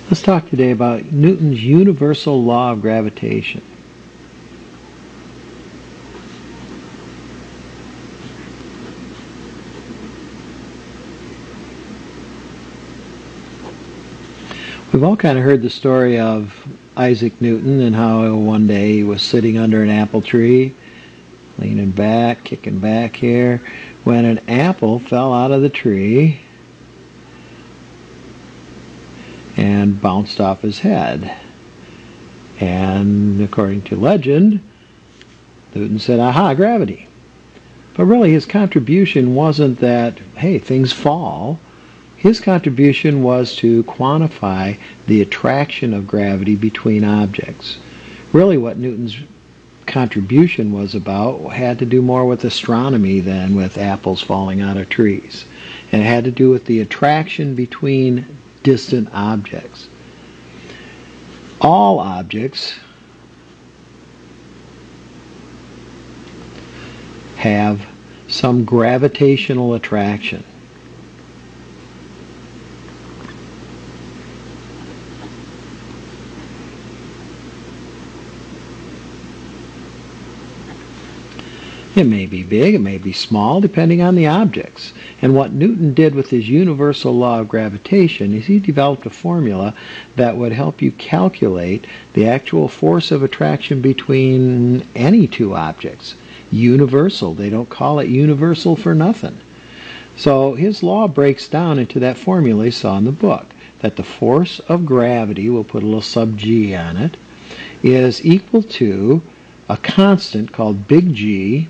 Let's talk today about Newton's universal law of gravitation. We've all kind of heard the story of Isaac Newton and how one day he was sitting under an apple tree, leaning back, kicking back here, when an apple fell out of the tree and bounced off his head. And according to legend, Newton said, "Aha, gravity." But really his contribution wasn't that, hey, things fall. His contribution was to quantify the attraction of gravity between objects. Really what Newton's contribution was about had to do more with astronomy than with apples falling out of trees. And it had to do with the attraction between distant objects. All objects have some gravitational attraction. It may be big, it may be small, depending on the objects. And what Newton did with his universal law of gravitation is he developed a formula that would help you calculate the actual force of attraction between any two objects. Universal. They don't call it universal for nothing. So his law breaks down into that formula you saw in the book, that the force of gravity, we'll put a little sub G on it, is equal to a constant called big G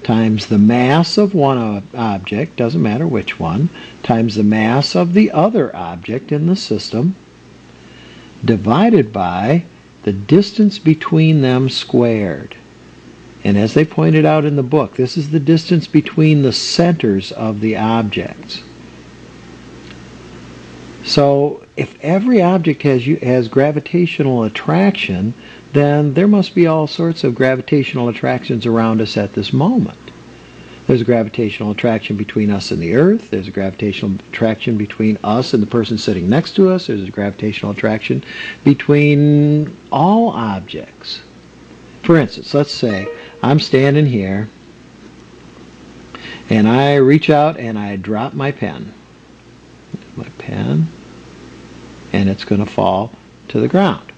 times the mass of one object, doesn't matter which one, times the mass of the other object in the system, divided by the distance between them squared. And as they pointed out in the book, this is the distance between the centers of the objects. So if every object has gravitational attraction, then there must be all sorts of gravitational attractions around us at this moment. There's a gravitational attraction between us and the Earth. There's a gravitational attraction between us and the person sitting next to us. There's a gravitational attraction between all objects. For instance, let's say I'm standing here and I reach out and I drop my pen. My pen, and it's going to fall to the ground.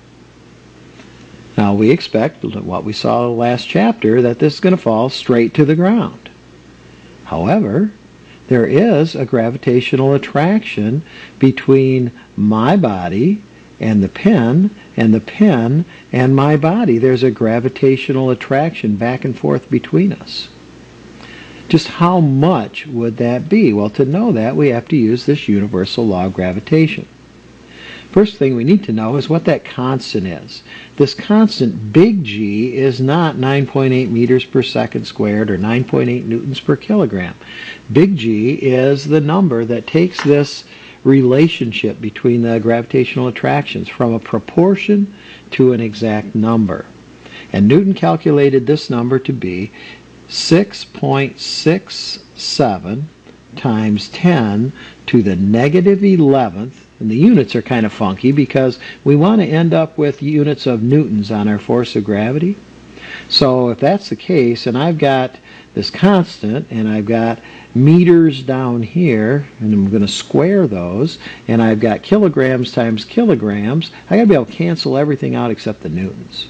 Now we expect what we saw in the last chapter, that this is going to fall straight to the ground. However, there is a gravitational attraction between my body and the pen and my body. There's a gravitational attraction back and forth between us. Just how much would that be? Well, to know that, we have to use this universal law of gravitation. First thing we need to know is what that constant is. This constant, big G, is not 9.8 meters per second squared or 9.8 newtons per kilogram. Big G is the number that takes this relationship between the gravitational attractions from a proportion to an exact number. And Newton calculated this number to be 6.67 times 10 to the negative 11th, and the units are kind of funky because we want to end up with units of newtons on our force of gravity. So if that's the case, and I've got this constant, and I've got meters down here, and I'm going to square those, and I've got kilograms times kilograms, I got to be able to cancel everything out except the newtons.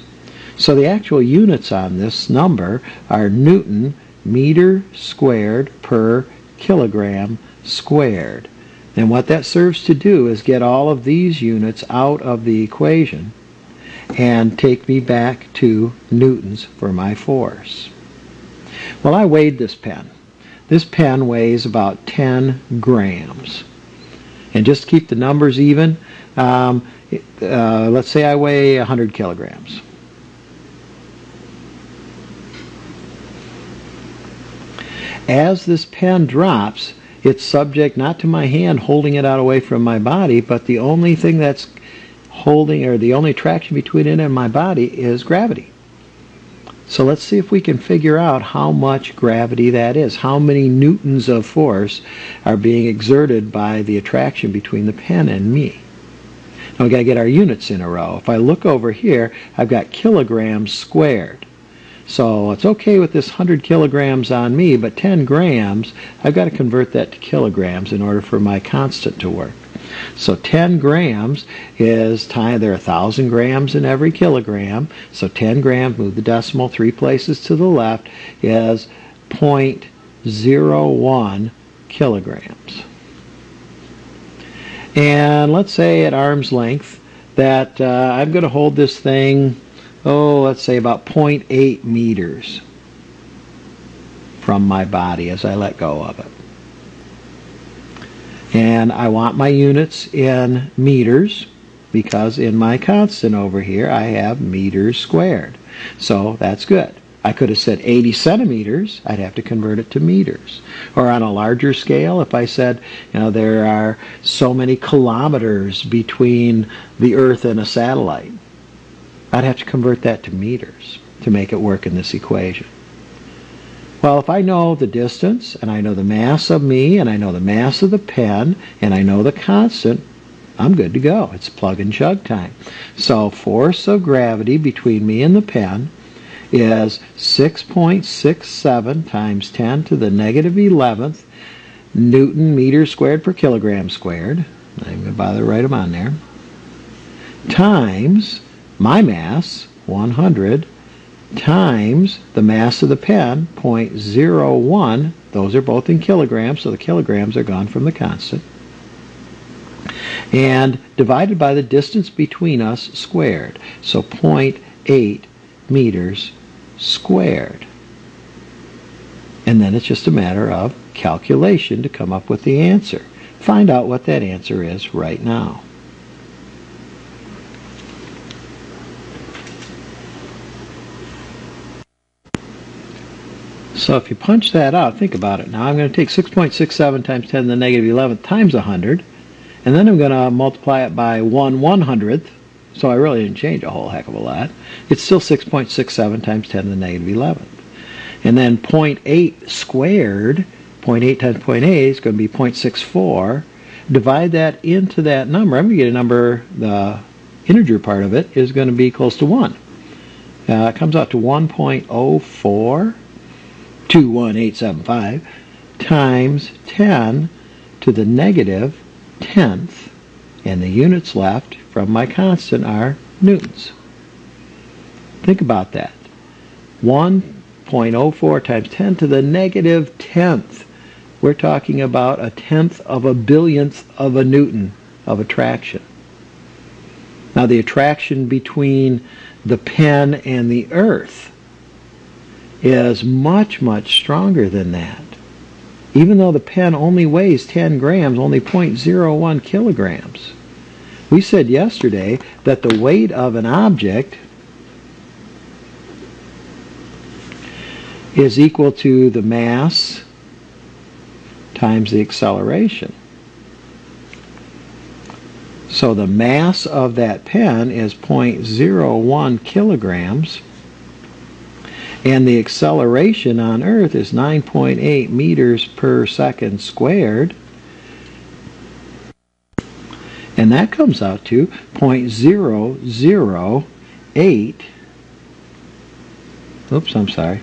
So the actual units on this number are Newton meter squared per kilogram squared. And what that serves to do is get all of these units out of the equation and take me back to newtons for my force. Well, I weighed this pen. This pen weighs about 10 grams. And just to keep the numbers even, let's say I weigh 100 kilograms. As this pen drops, it's subject not to my hand holding it out away from my body, but the only thing that's holding, or the only attraction between it and my body, is gravity. So let's see if we can figure out how much gravity that is. How many newtons of force are being exerted by the attraction between the pen and me. Now we've got to get our units in a row. If I look over here, I've got kilograms squared. So it's okay with this 100 kilograms on me, but 10 grams, I've got to convert that to kilograms in order for my constant to work. So 10 grams is, there are 1,000 grams in every kilogram, so 10 grams, move the decimal 3 places to the left, is 0.01 kilograms. And let's say at arm's length that I'm going to hold this thing, let's say about 0.8 meters from my body as I let go of it. And I want my units in meters because in my constant over here I have meters squared. So that's good. I could have said 80 centimeters. I'd have to convert it to meters. Or on a larger scale, if I said, there are so many kilometers between the Earth and a satellite, I'd have to convert that to meters to make it work in this equation. Well, if I know the distance, and I know the mass of me, and I know the mass of the pen, and I know the constant, I'm good to go. It's plug and chug time. So force of gravity between me and the pen is 6.67 times 10 to the negative 11th Newton meters squared per kilogram squared. I'm not even going to bother to write them on there. Times my mass, 100, times the mass of the pen, 0.01. Those are both in kilograms, so the kilograms are gone from the constant. And divided by the distance between us squared. So 0.8 meters squared. And then it's just a matter of calculation to come up with the answer. Find out what that answer is right now. So if you punch that out, think about it. Now I'm going to take 6.67 times 10 to the negative 11th times 100, and then I'm going to multiply it by 1/100th, so I really didn't change a whole heck of a lot. It's still 6.67 times 10 to the negative 11th. And then 0.8 squared, 0.8 times 0.8 is going to be 0.64. Divide that into that number. I'm going to get a number, the integer part of it is going to be close to 1. It comes out to 1.04. 21875 times 10 to the negative 10th, and the units left from my constant are newtons. Think about that. 1.04 times 10 to the negative 10th. We're talking about a tenth of a billionth of a newton of attraction. Now the attraction between the pen and the earth is much, much stronger than that. Even though the pen only weighs 10 grams, only 0.01 kilograms. We said yesterday that the weight of an object is equal to the mass times the acceleration. So the mass of that pen is 0.01 kilograms. And the acceleration on Earth is 9.8 meters per second squared. And that comes out to 0.008. Oops, I'm sorry.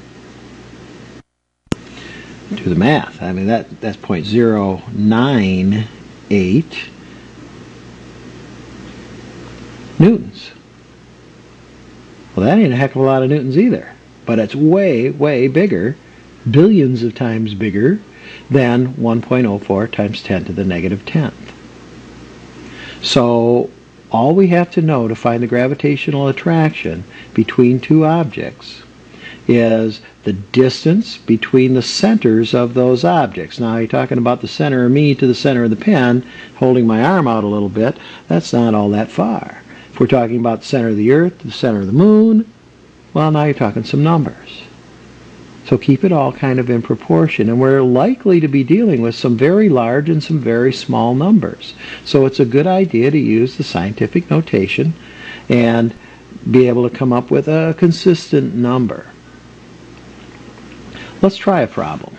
Do the math. I mean, that's 0.098 newtons. Well, that ain't a heck of a lot of newtons either. But it's way, way bigger, billions of times bigger than 1.04 times 10 to the negative 10th. So all we have to know to find the gravitational attraction between two objects is the distance between the centers of those objects. Now you're talking about the center of me to the center of the pen, holding my arm out a little bit. That's not all that far. If we're talking about the center of the Earth to the center of the moon, well, now you're talking some numbers. So keep it all kind of in proportion. And we're likely to be dealing with some very large and some very small numbers. So it's a good idea to use the scientific notation and be able to come up with a consistent number. Let's try a problem.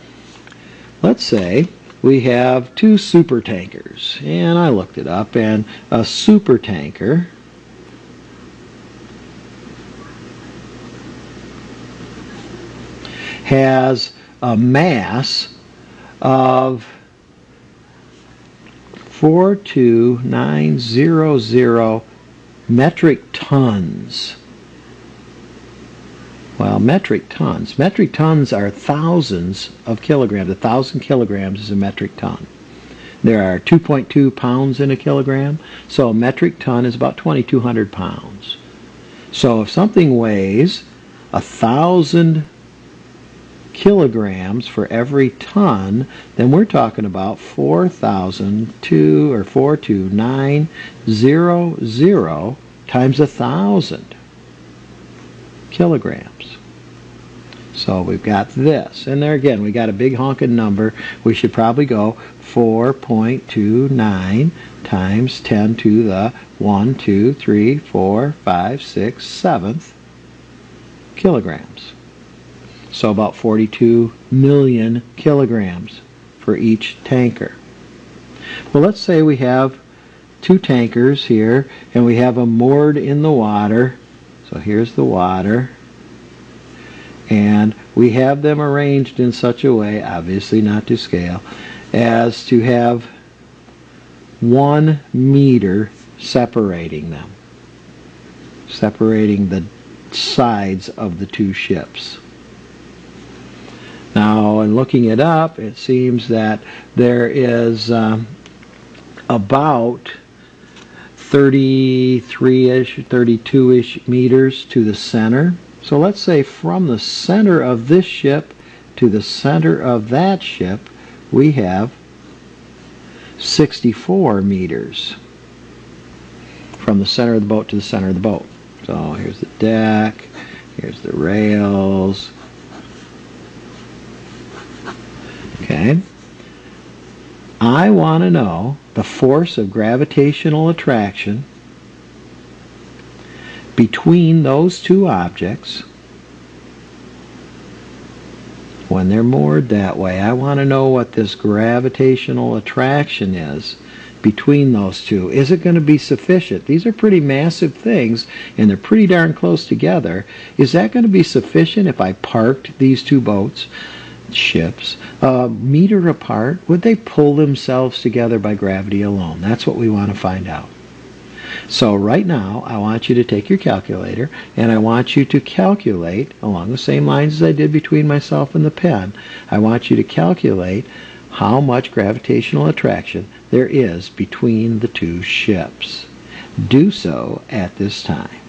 Let's say we have two super tankers. And I looked it up, and a super tanker has a mass of 42900 metric tons. Well, metric tons. Metric tons are thousands of kilograms. 1,000 kilograms is a metric ton. There are 2.2 pounds in a kilogram, so a metric ton is about 2,200 pounds. So if something weighs 1,000 kilograms for every ton, then we're talking about 42900 times 1,000 kilograms. So we've got this, and there again we got a big honking number. We should probably go 4.29 times 10 to the 1, 2, 3, 4, 5, 6, 7th kilograms. So about 42 million kilograms for each tanker. Well, let's say we have two tankers here, and we have them moored in the water. So here's the water. And we have them arranged in such a way, obviously not to scale, as to have 1 meter separating them, separating the sides of the two ships. Now, in looking it up, it seems that there is about 33-ish, 32-ish meters to the center. So let's say from the center of this ship to the center of that ship, we have 64 meters from the center of the boat to the center of the boat. So here's the deck, here's the rails. Okay. I want to know the force of gravitational attraction between those two objects when they're moored that way. I want to know what this gravitational attraction is between those two. Is it going to be sufficient? These are pretty massive things, and they're pretty darn close together. Is that going to be sufficient if I parked these two boats, ships, a meter apart? Would they pull themselves together by gravity alone? That's what we want to find out. So right now, I want you to take your calculator, and I want you to calculate, along the same lines as I did between myself and the pen, I want you to calculate how much gravitational attraction there is between the two ships. Do so at this time.